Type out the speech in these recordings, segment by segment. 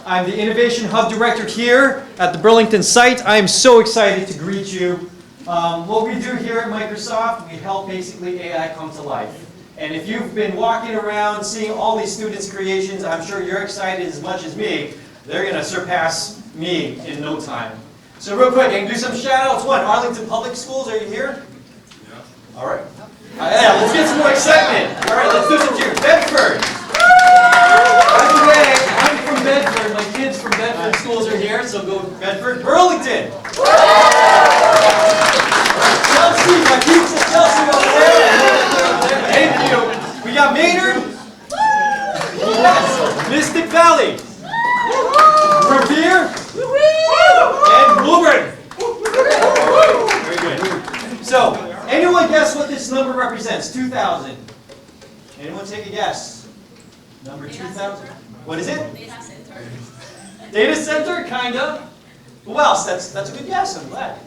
I'm the Innovation Hub Director here at the Burlington site. I am so excited to greet you. What we do here at Microsoft, we help basically AI come to life. And if you've been walking around seeing all these students' creations, I'm sure you're excited as much as me. They're going to surpass me in no time. So real quick, I can do some shout-outs. One, Arlington Public Schools, are you here? Yeah. All right. Yeah, let's get some more excitement. All right, let's do some cheers. Bedford. By the way, I'm from Bedford. My kids from Bedford schools are here, so go Bedford. Burlington. Chelsea, my peeps at Chelsea over there. Thank you. We got Maynard. Yes. Mystic Valley. Revere. And Woburn. Very good. So, anyone guess what this number represents? 2,000. Anyone take a guess? Number 2,000. What is it? Data center. Data center, kind of. Who else? That's a good guess. I'm glad.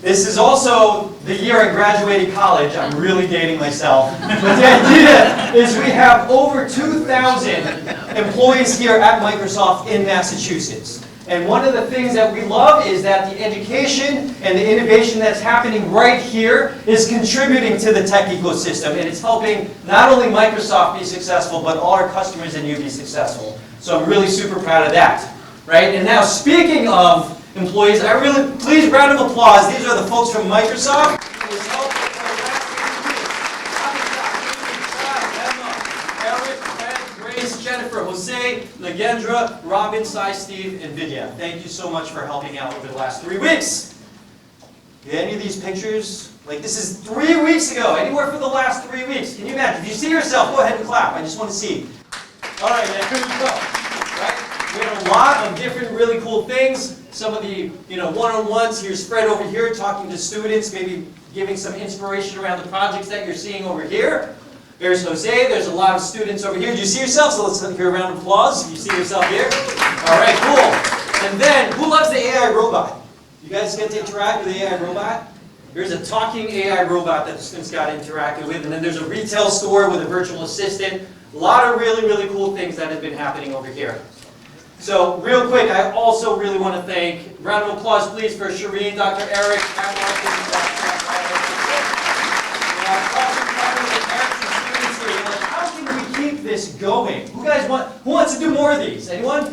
This is also the year I graduated college. I'm really dating myself. But the idea is we have over 2,000 employees here at Microsoft in Massachusetts. And one of the things that we love is that the education and the innovation that's happening right here is contributing to the tech ecosystem. And it's helping not only Microsoft be successful, but all our customers and you be successful. So I'm really super proud of that. Right? And now speaking of employees, please round of applause. These are the folks from Microsoft. Jennifer, Jose, Nagendra, Robin, Sai, Steve, and Vidya. Thank you so much for helping out over the last 3 weeks. Any of these pictures? Like, this is 3 weeks ago. Anywhere for the last 3 weeks. Can you imagine? If you see yourself, go ahead and clap. I just want to see. All right, man, here we go. Right? We have a lot of different really cool things. Some of the one-on-ones here spread over here, talking to students, maybe giving some inspiration around the projects that you're seeing over here. There's Jose, there's a lot of students over here. Do you see yourself? So let's hear a round of applause. You see yourself here? All right, cool. And then, who loves the AI robot? You guys get to interact with the AI robot? Here's a talking AI robot that the students got interacted with. And then there's a retail store with a virtual assistant. A lot of really, really cool things that have been happening over here. So, real quick, I also really want to thank, round of applause please for Shireen, Dr. Eric, Matt Martin, keep this going. Who wants to do more of these? Anyone? So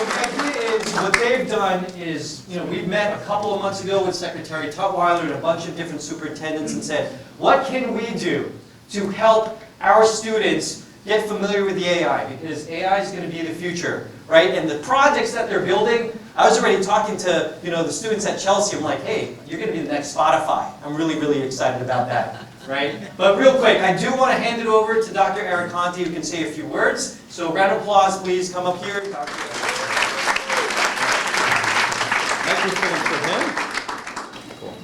the idea is, what they've done is, we met a couple of months ago with Secretary Tutwiler and a bunch of different superintendents and said, what can we do to help our students get familiar with the AI? Because AI is going to be the future, right? And the projects that they're building, I was already talking to, the students at Chelsea. I'm like, hey, you're going to be the next Spotify. I'm really, really excited about that. Right? But real quick, I do want to hand it over to Dr. Eric Conti, who can say a few words. So round of applause, please. Come up here. Dr. Microphone for him. Cool.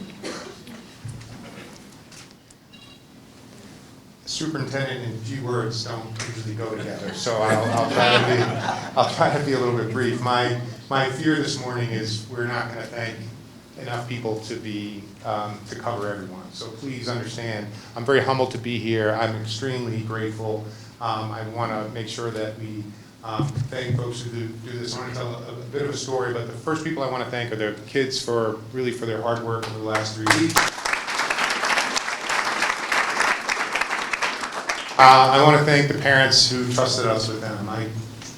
Superintendent and G words don't usually go together, so I'll try to be a little bit brief. My fear this morning is we're not going to thank enough people to cover everyone. So please understand, I'm very humbled to be here. I'm extremely grateful. I want to make sure that we thank folks who do this. I want to tell a bit of a story, but the first people I want to thank are the kids for their hard work over the last 3 weeks. I want to thank the parents who trusted us with them. I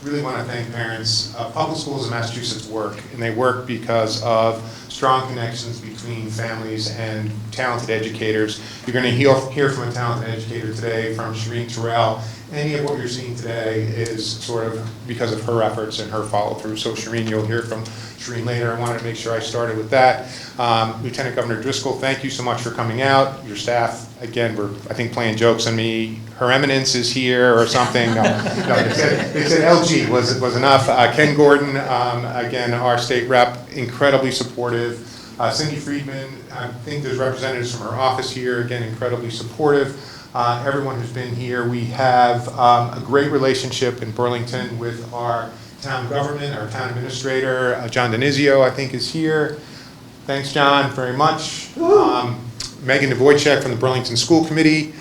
really want to thank parents. Public schools in Massachusetts work, and they work because of strong connections between families and talented educators. You're going to hear from a talented educator today, from Shireen Terrell. Any of what you're seeing today is sort of because of her efforts and her follow-through. So Shireen, you'll hear from Shireen later. I wanted to make sure I started with that. Lieutenant Governor Driscoll, thank you so much for coming out. Your staff, again, were, I think, playing jokes on me. Her Eminence is here or something. No, they said LG was enough. Ken Gordon, again, our state rep, incredibly supportive. Cindy Friedman, I think there's representatives from her office here, again, incredibly supportive. Everyone who's been here. We have a great relationship in Burlington with our town government, our town administrator, John Denizio, I think, is here. Thanks, John, very much. Megan Dvoychek from the Burlington School Committee.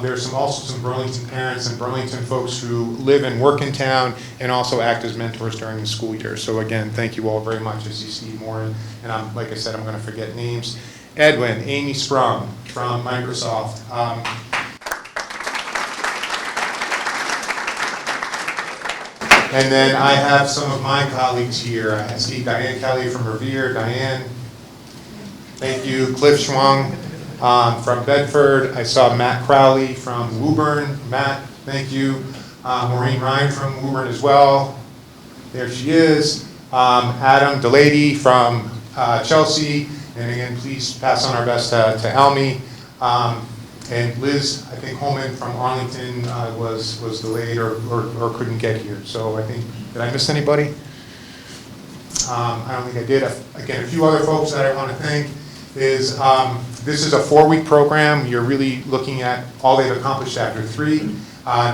There's also some Burlington parents and Burlington folks who live and work in town and also act as mentors during the school year. So again, thank you all very much. I see Steve Morin, and like I said, I'm going to forget names. Edwin, Amy Sprung from Microsoft. And then I have some of my colleagues here. I see Diane Kelly from Revere. Diane, thank you. Cliff Schwung from Bedford. I saw Matt Crowley from Woburn. Matt, thank you. Maureen Ryan from Woburn as well. There she is. Adam Delady from Chelsea. And again, please pass on our best to Elmi. And Liz, I think Holman from Arlington was delayed or couldn't get here. So I think, did I miss anybody? I don't think I did. Again, a few other folks that I want to thank is this is a 4-week program. You're really looking at all they've accomplished after 3.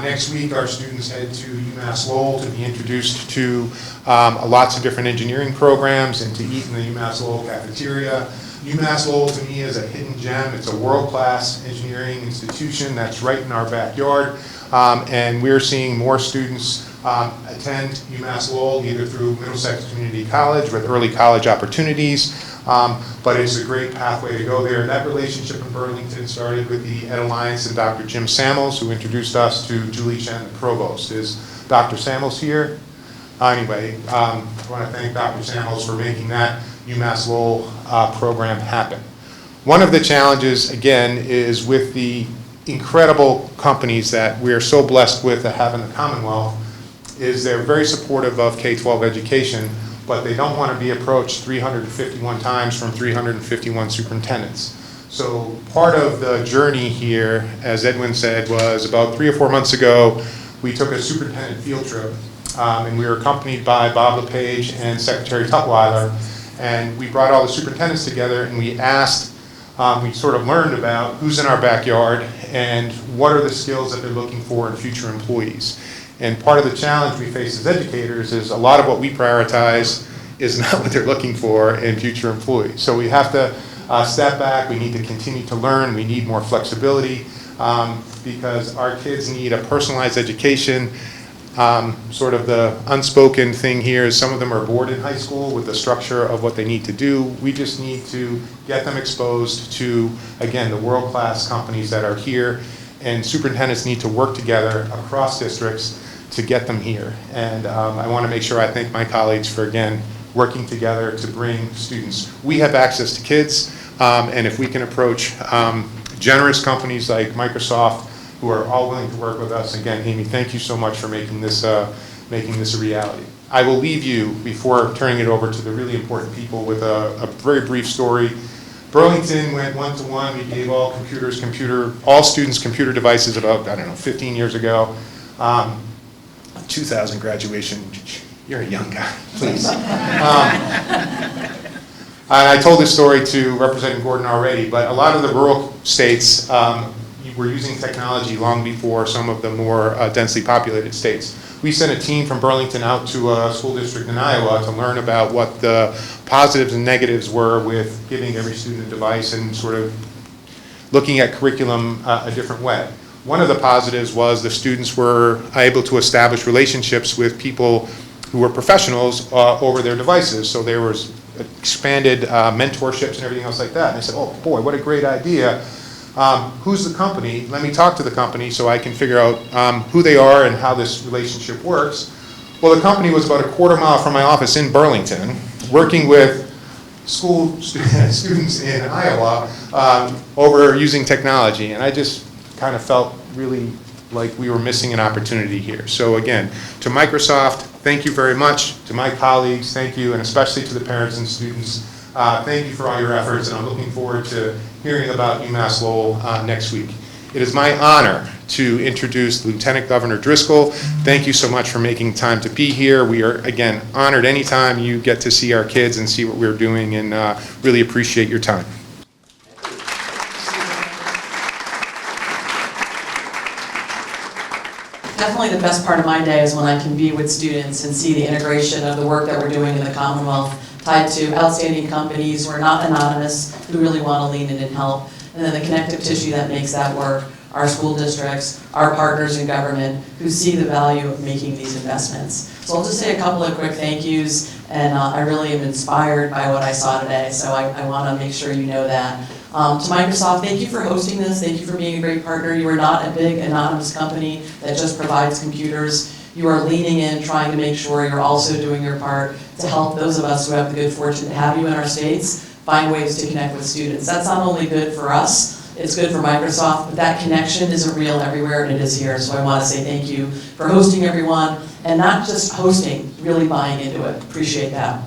Next week, our students head to UMass Lowell to be introduced to lots of different engineering programs and to eat in the UMass Lowell cafeteria. UMass Lowell to me is a hidden gem. It's a world-class engineering institution that's right in our backyard. And we're seeing more students attend UMass Lowell either through Middlesex Community College with early college opportunities. But it's a great pathway to go there. That relationship in Burlington started with the Ed Alliance and Dr. Jim Samuels, who introduced us to Julie Chen, the provost. Is Dr. Samuels here? Anyway, I want to thank Dr. Samuels for making that UMass Lowell program happen. One of the challenges, again, is with the incredible companies that we are so blessed with to have in the Commonwealth, is they're very supportive of K-12 education, but they don't want to be approached 351 times from 351 superintendents. So part of the journey here, as Edwin said, was about 3 or 4 months ago, we took a superintendent field trip, and we were accompanied by Bob LePage and Secretary Tutwiler, and we brought all the superintendents together and we asked, we sort of learned about who's in our backyard and what are the skills that they're looking for in future employees. And part of the challenge we face as educators is a lot of what we prioritize is not what they're looking for in future employees. So we have to step back, we need to continue to learn, we need more flexibility because our kids need a personalized education. Sort of the unspoken thing here is some of them are bored in high school with the structure of what they need to do. We just need to get them exposed to, again, the world-class companies that are here, and superintendents need to work together across districts to get them here. And I want to make sure I thank my colleagues for, again, working together to bring students. We have access to kids, and if we can approach generous companies like Microsoft, who are all willing to work with us. Again, Amy, thank you so much for making this a reality. I will leave you, before turning it over to the really important people, with a very brief story. Burlington went 1-to-1. We gave all students computer devices about, 15 years ago. 2000 graduation. You're a young guy, please. And I told this story to Representative Gordon already, but a lot of the rural states were using technology long before some of the more densely populated states. We sent a team from Burlington out to a school district in Iowa to learn about what the positives and negatives were with giving every student a device and sort of looking at curriculum a different way. One of the positives was the students were able to establish relationships with people who were professionals over their devices. So there was expanded mentorships and everything else like that. And I said, oh boy, what a great idea. Who's the company? Let me talk to the company so I can figure out who they are and how this relationship works. Well, the company was about a quarter mile from my office in Burlington, working with school students in Iowa over using technology. And I just kind of felt really like we were missing an opportunity here. So again, to Microsoft, thank you very much. To my colleagues, thank you, and especially to the parents and students. Thank you for all your efforts, and I'm looking forward to hearing about UMass Lowell next week. It is my honor to introduce Lieutenant Governor Driscoll. Thank you so much for making time to be here. We are, again, honored anytime you get to see our kids and see what we're doing, and really appreciate your time. Definitely the best part of my day is when I can be with students and see the integration of the work that we're doing in the Commonwealth tied to outstanding companies who are not anonymous, who really want to lean in and help, and then the connective tissue that makes that work. our school districts, our partners in government who see the value of making these investments. So I'll just say a couple of quick thank yous, and I really am inspired by what I saw today, so I want to make sure you know that. To Microsoft, thank you for hosting this, thank you for being a great partner. You are not a big anonymous company that just provides computers. You are leaning in, trying to make sure you're also doing your part to help those of us who have the good fortune to have you in our states find ways to connect with students. That's not only good for us, it's good for Microsoft, but that connection isn't real everywhere, and it is here. So I want to say thank you for hosting everyone, and not just hosting, really buying into it. Appreciate that.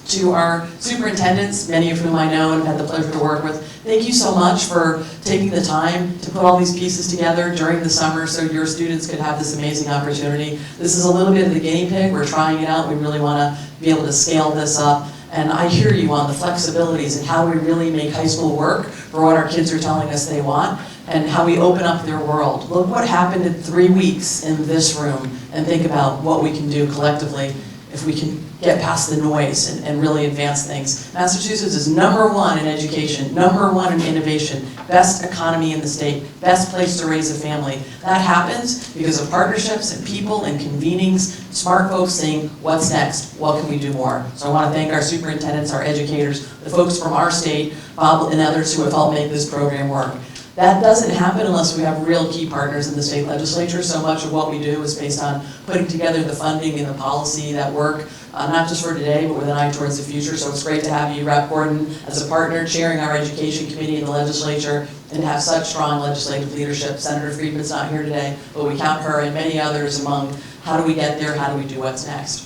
To our superintendents, many of whom I know and have had the pleasure to work with, thank you so much for taking the time to put all these pieces together during the summer so your students could have this amazing opportunity. This is a little bit of the guinea pig. We're trying it out. We really want to be able to scale this up. And I hear you on the flexibilities and how we really make high school work for what our kids are telling us they want and how we open up their world. Look what happened in 3 weeks in this room, and think about what we can do collectively if we can get past the noise and really advance things. Massachusetts is #1 in education, #1 in innovation, best economy in the state, best place to raise a family. That happens because of partnerships and people and convenings, smart folks saying, what's next? What can we do more? So I want to thank our superintendents, our educators, the folks from our state, Bob and others who have helped make this program work. That doesn't happen unless we have real key partners in the state legislature. So much of what we do is based on putting together the funding and the policy that work, not just for today, but with an eye towards the future. So it's great to have you, Rep. Gordon, as a partner, chairing our education committee in the legislature, and to have such strong legislative leadership. Senator Friedman's not here today, but we count her and many others among how do we get there, how do we do what's next.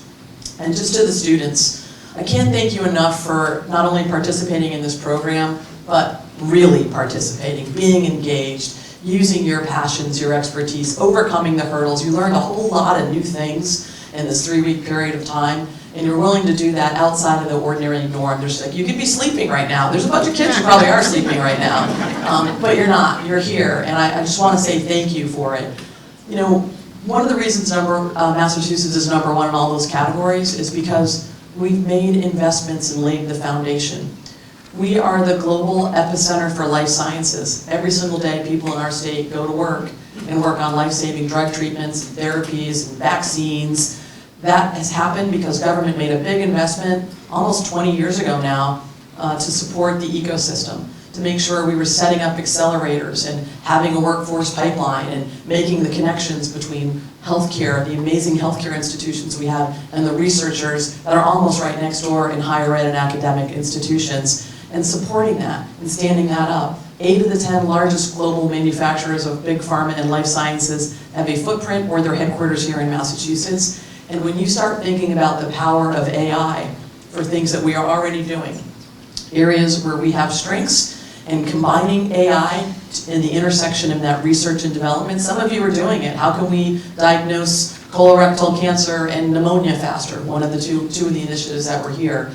And just to the students, I can't thank you enough for not only participating in this program, but really participating, being engaged, using your passions, your expertise, overcoming the hurdles. You learned a whole lot of new things in this 3-week period of time, and you're willing to do that outside of the ordinary norm. There's like, you could be sleeping right now. There's a bunch of kids who probably are sleeping right now, but you're not, you're here, and I just want to say thank you for it. You know, one of the reasons Massachusetts is #1 in all those categories is because we've made investments and laid the foundation. We are the global epicenter for life sciences. Every single day, people in our state go to work and work on life-saving drug treatments, therapies, and vaccines. That has happened because government made a big investment almost 20 years ago now to support the ecosystem, to make sure we were setting up accelerators and having a workforce pipeline and making the connections between healthcare, the amazing healthcare institutions we have, and the researchers that are almost right next door in higher ed and academic institutions, and supporting that and standing that up. 8 of the 10 largest global manufacturers of big pharma and life sciences have a footprint or their headquarters here in Massachusetts. And when you start thinking about the power of AI for things that we are already doing, areas where we have strengths, and combining AI in the intersection of that research and development, some of you are doing it. How can we diagnose colorectal cancer and pneumonia faster? One of the two of the initiatives that were here.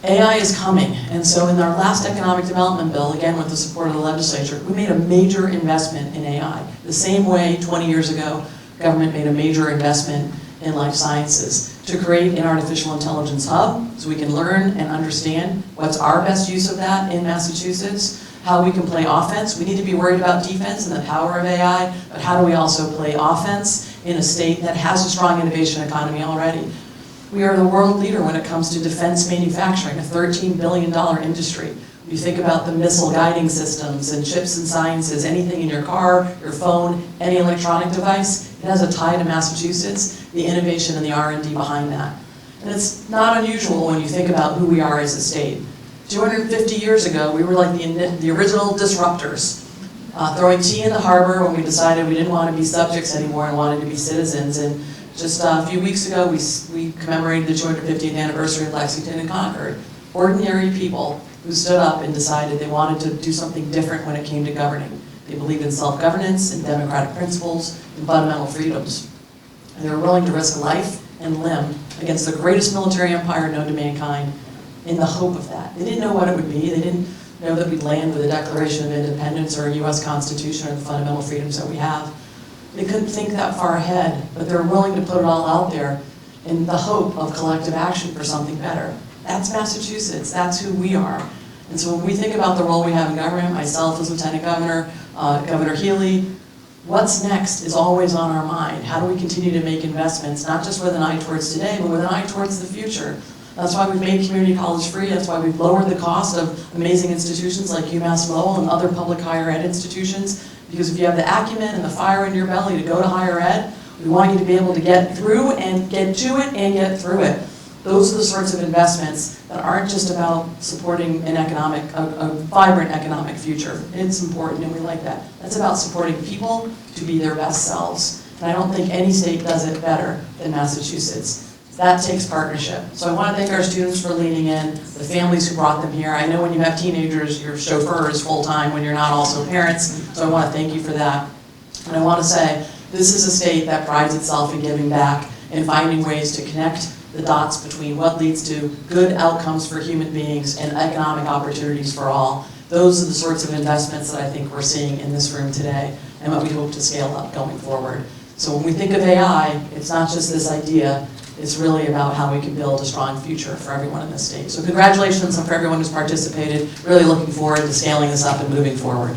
AI is coming, and so in our last economic development bill, again with the support of the legislature, we made a major investment in AI. The same way 20 years ago, government made a major investment in life sciences to create an artificial intelligence hub so we can learn and understand what's our best use of that in Massachusetts, how we can play offense. We need to be worried about defense and the power of AI, but how do we also play offense in a state that has a strong innovation economy already? We are the world leader when it comes to defense manufacturing, a $13 billion industry. You think about the missile guiding systems and chips and sciences, anything in your car, your phone, any electronic device, it has a tie to Massachusetts, the innovation and the R&D behind that. And it's not unusual when you think about who we are as a state. 250 years ago, we were like the original disruptors, throwing tea in the harbor when we decided we didn't want to be subjects anymore and wanted to be citizens. And just a few weeks ago, we commemorated the 250th anniversary of Lexington and Concord. Ordinary people who stood up and decided they wanted to do something different when it came to governing. They believed in self-governance and democratic principles and fundamental freedoms. And they were willing to risk life and limb against the greatest military empire known to mankind in the hope of that. They didn't know what it would be. They didn't know that we'd land with a Declaration of Independence or a US Constitution or the fundamental freedoms that we have. They couldn't think that far ahead, but they're willing to put it all out there in the hope of collective action for something better. That's Massachusetts, that's who we are. And so when we think about the role we have in government, myself as Lieutenant Governor, Governor Healy, what's next is always on our mind. How do we continue to make investments, not just with an eye towards today, but with an eye towards the future? That's why we've made community college free. That's why we've lowered the cost of amazing institutions like UMass Lowell and other public higher ed institutions. Because if you have the acumen and the fire in your belly to go to higher ed, we want you to be able to get through and get to it and get through it. Those are the sorts of investments that aren't just about supporting a vibrant economic future. It's important and we like that. That's about supporting people to be their best selves. And I don't think any state does it better than Massachusetts. That takes partnership. So I want to thank our students for leaning in, the families who brought them here. I know when you have teenagers, your chauffeur is full-time when you're not also parents, so I want to thank you for that. And I want to say, this is a state that prides itself in giving back and finding ways to connect the dots between what leads to good outcomes for human beings and economic opportunities for all. Those are the sorts of investments that I think we're seeing in this room today and what we hope to scale up going forward. So when we think of AI, it's not just this idea, it's really about how we can build a strong future for everyone in this state. So congratulations for everyone who's participated. Really looking forward to scaling this up and moving forward.